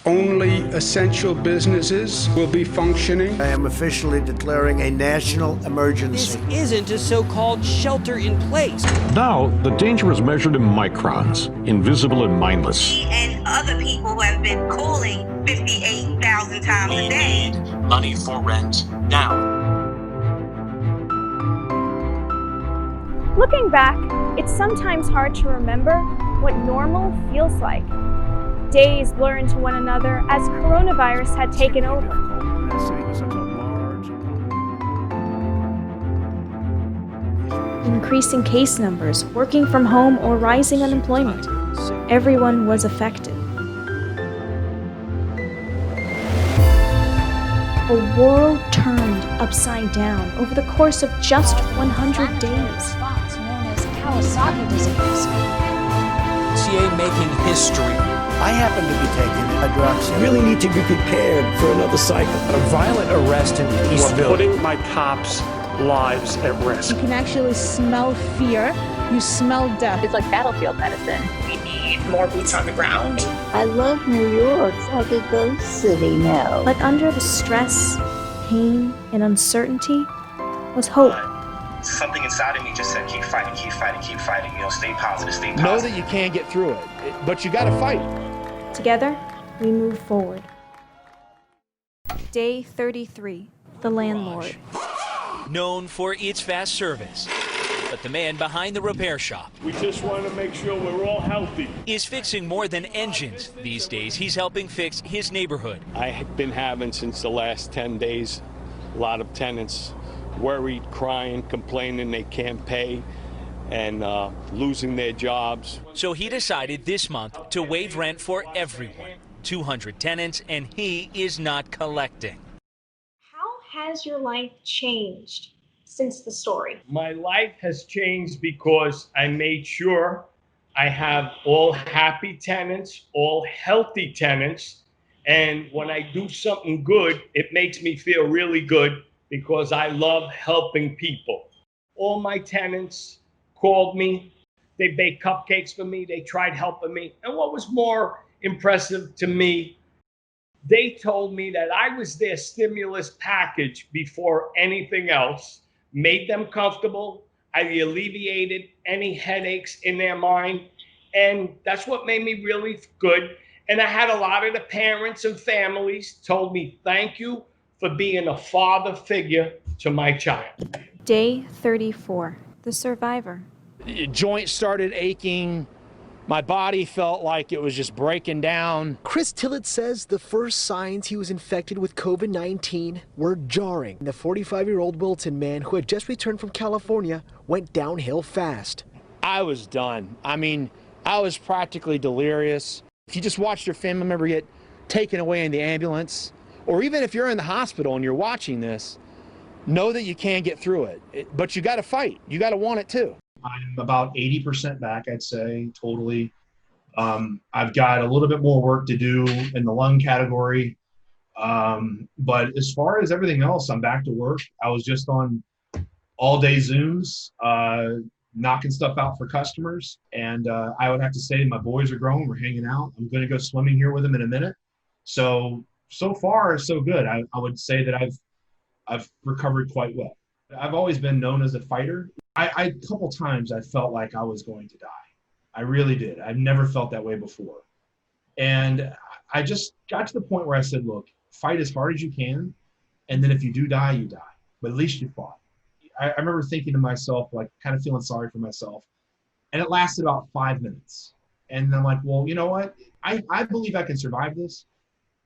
Only essential businesses will be functioning. I am officially declaring a national emergency. This isn't a so-called shelter in place. Now, the danger is measured in microns, invisible and mindless. Me and other people who have been calling 58,000 times a day. We need money for rent now. Looking back, it's sometimes hard to remember what normal feels like. Days blur into one another as coronavirus had taken over. Increasing case numbers, working from home, or rising unemployment. Everyone was affected. A world turned upside down over the course of just 100 days. Spots known as Kawasaki disease. NCA making history. I happen to be taking a drug. You really need to be prepared for another cycle. A violent arrest in Eastville. Putting my cops' lives at risk. You can actually smell fear. You smell death. It's like battlefield medicine. We need more boots on the ground. I love New York. It's like a ghost city now. But under the stress, pain, and uncertainty was hope. Something inside of me just said, keep fighting, keep fighting, keep fighting. You know, stay positive, stay positive. Know that you can't get through it, but you gotta fight. Together, we move forward. Day 33, the landlord. Known for its fast service, but the man behind the repair shop. We just want to make sure we're all healthy. Is fixing more than engines these days. He's helping fix his neighborhood. I've been having since the last 10 days a lot of tenants worried, crying, complaining they can't pay, and losing their jobs. So he decided this month to waive rent for everyone. 200 tenants, and he is not collecting. How has your life changed since the story? My life has changed because I made sure I have all happy tenants, all healthy tenants, and when I do something good, it makes me feel really good because I love helping people. All my tenants called me, they baked cupcakes for me, they tried helping me. And what was more impressive to me, they told me that I was their stimulus package before anything else, made them comfortable, I alleviated any headaches in their mind, and that's what made me really good. And I had a lot of the parents and families told me, thank you for being a father figure to my child. Day 34, the survivor. Joints started aching. My body felt like it was just breaking down. Chris Tillett says the first signs he was infected with COVID-19 were jarring. The 45-year-old Wilton man who had just returned from California went downhill fast. I was done. I mean, I was practically delirious. If you just watched your family member get taken away in the ambulance, or even if you're in the hospital and you're watching this, know that you can get through it. But you got to fight. You got to want it too. I'm about 80% back, I'd say, totally. I've got a little bit more work to do in the lung category. But as far as everything else, I'm back to work. I was just on all-day Zooms, knocking stuff out for customers. And I would have to say my boys are grown. We're hanging out. I'm going to go swimming here with them in a minute. So far, so good. I would say that I've recovered quite well. I've always been known as a fighter. A couple times I felt like I was going to die. I really did. I've never felt that way before. And I just got to the point where I said, look, fight as hard as you can. And then if you do die, you die. But at least you fought. I remember thinking to myself, like kind of feeling sorry for myself. And it lasted about 5 minutes. And I'm like, well, you know what? I believe I can survive this.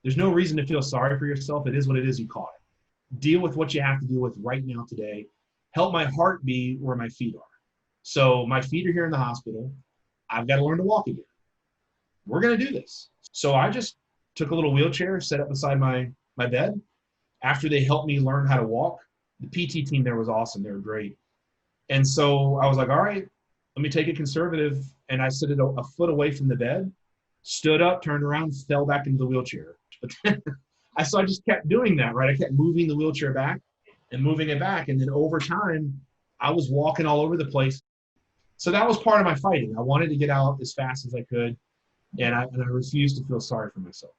There's no reason to feel sorry for yourself. It is what it is. You caught it. Deal with what you have to deal with right now today. Help my heart be where my feet are. So my feet are here in the hospital. I've got to learn to walk again. We're going to do this. So I just took a little wheelchair, set up beside my bed. After they helped me learn how to walk, the PT team there was awesome. They were great. And so I was like, all right, let me take it conservative. And I set it a foot away from the bed, stood up, turned around, fell back into the wheelchair. But then so I just kept doing that, right? I kept moving the wheelchair back and moving it back. And then over time, I was walking all over the place. So that was part of my fighting. I wanted to get out as fast as I could. And I refused to feel sorry for myself.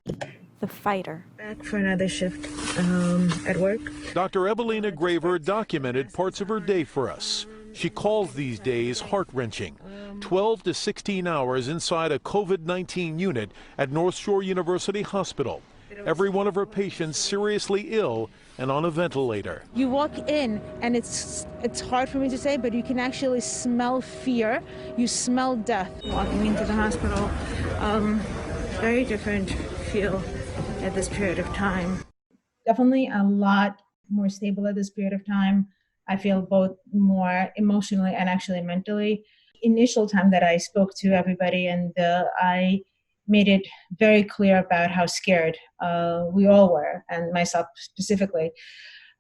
The fighter. Back for another shift at work. Dr. Evelina Graver documented parts of her day for us. She calls these days heart-wrenching. 12 to 16 hours inside a COVID-19 unit at North Shore University Hospital. Every one of her patients seriously ill and on a ventilator. You walk in, and it's hard for me to say, but you can actually smell fear. You smell death. Walking into the hospital, very different feel at this period of time. Definitely a lot more stable at this period of time. I feel both more emotionally and actually mentally. Initial time that I spoke to everybody, and I made it very clear about how scared we all were, and myself specifically.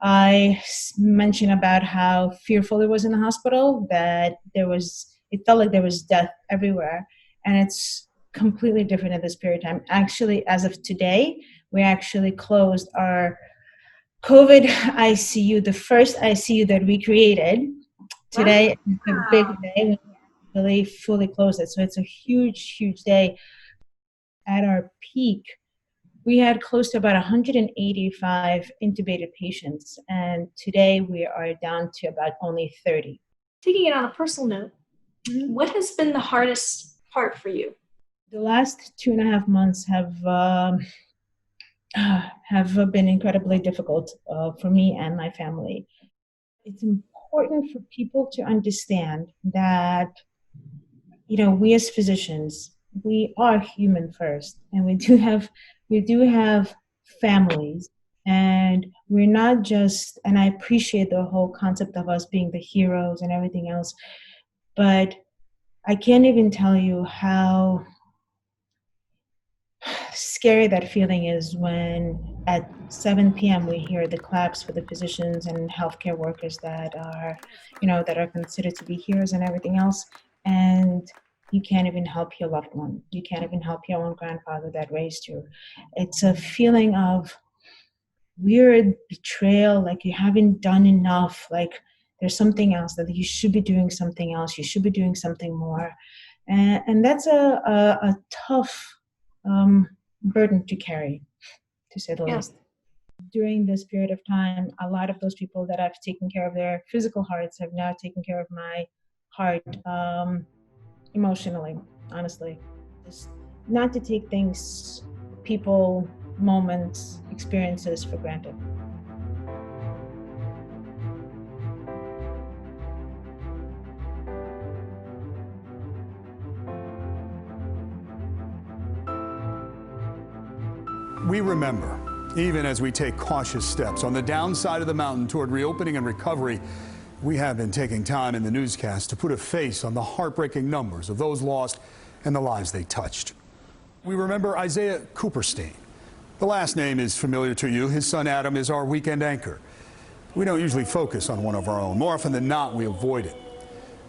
I mentioned about how fearful it was in the hospital, that it felt like there was death everywhere, and it's completely different at this period of time. Actually, as of today, we actually closed our COVID ICU, the first ICU that we created. Today is a big day. We really fully closed it, so it's a huge, huge day. At our peak, we had close to about 185 intubated patients, and today we are down to about only 30. Taking it on a personal note, what has been the hardest part for you? The last 2.5 months have been incredibly difficult for me and my family. It's important for people to understand that, we as physicians, we are human first, and we do have families, and we're not just, and I appreciate the whole concept of us being the heroes and everything else, but I can't even tell you how scary that feeling is when at 7 p.m. we hear the claps for the physicians and healthcare workers that are considered to be heroes and everything else, and you can't even help your loved one. You can't even help your own grandfather that raised you. It's a feeling of weird betrayal, like you haven't done enough, like there's something else, that you should be doing something else, you should be doing something more. And that's a tough burden to carry, to say the least. During this period of time, a lot of those people that I've taken care of their physical hearts have now taken care of my heart emotionally, honestly. Just not to take things, people, moments, experiences for granted. We remember, even as we take cautious steps on the downside of the mountain toward reopening and recovery, we have been taking time in the newscast to put a face on the heartbreaking numbers of those lost and the lives they touched. We remember Isaiah Cooperstein. The last name is familiar to you. His son Adam is our weekend anchor. We don't usually focus on one of our own. More often than not, we avoid it.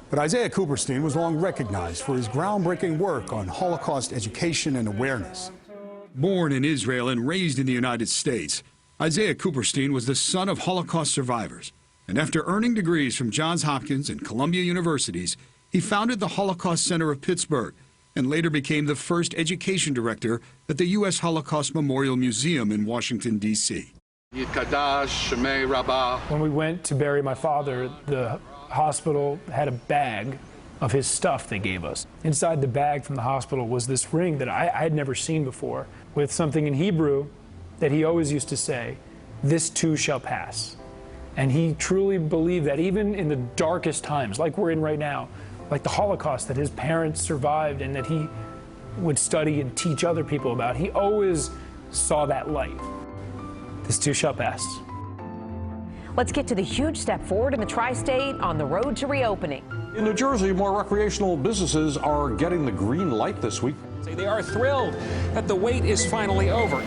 But Isaiah Cooperstein was long recognized for his groundbreaking work on Holocaust education and awareness. Born in Israel and raised in the United States, Isaiah Cooperstein was the son of Holocaust survivors. And after earning degrees from Johns Hopkins and Columbia Universities, he founded the Holocaust Center of Pittsburgh and later became the first education director at the U.S. Holocaust Memorial Museum in Washington, D.C. When we went to bury my father, the hospital had a bag of his stuff they gave us. Inside the bag from the hospital was this ring that I had never seen before, with something in Hebrew that he always used to say, "This too shall pass." And he truly believed that even in the darkest times, like we're in right now, like the Holocaust that his parents survived and that he would study and teach other people about, he always saw that light. This too shall pass. Let's get to the huge step forward in the tri-state on the road to reopening. In New Jersey, more recreational businesses are getting the green light this week. They are thrilled that the wait is finally over.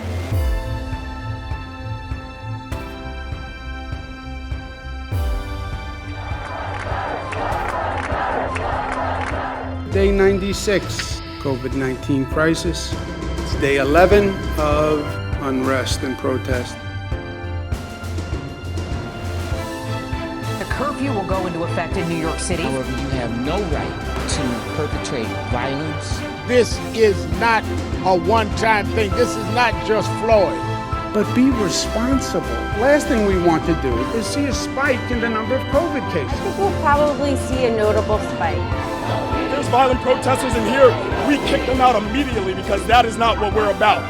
Day 96, COVID-19 crisis. It's day 11 of unrest and protest. The curfew will go into effect in New York City. However, you have no right to perpetrate violence this is not a one-time thing. This is not just Floyd. But be responsible. Last thing we want to do is see a spike in the number of COVID cases. I think we'll probably see a notable spike. There's violent protesters in here. We kick them out immediately because that is not what we're about.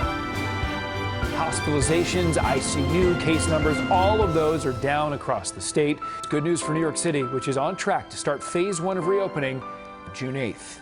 Hospitalizations, ICU, case numbers, all of those are down across the state. Good news for New York City, which is on track to start phase 1 of reopening June 8th.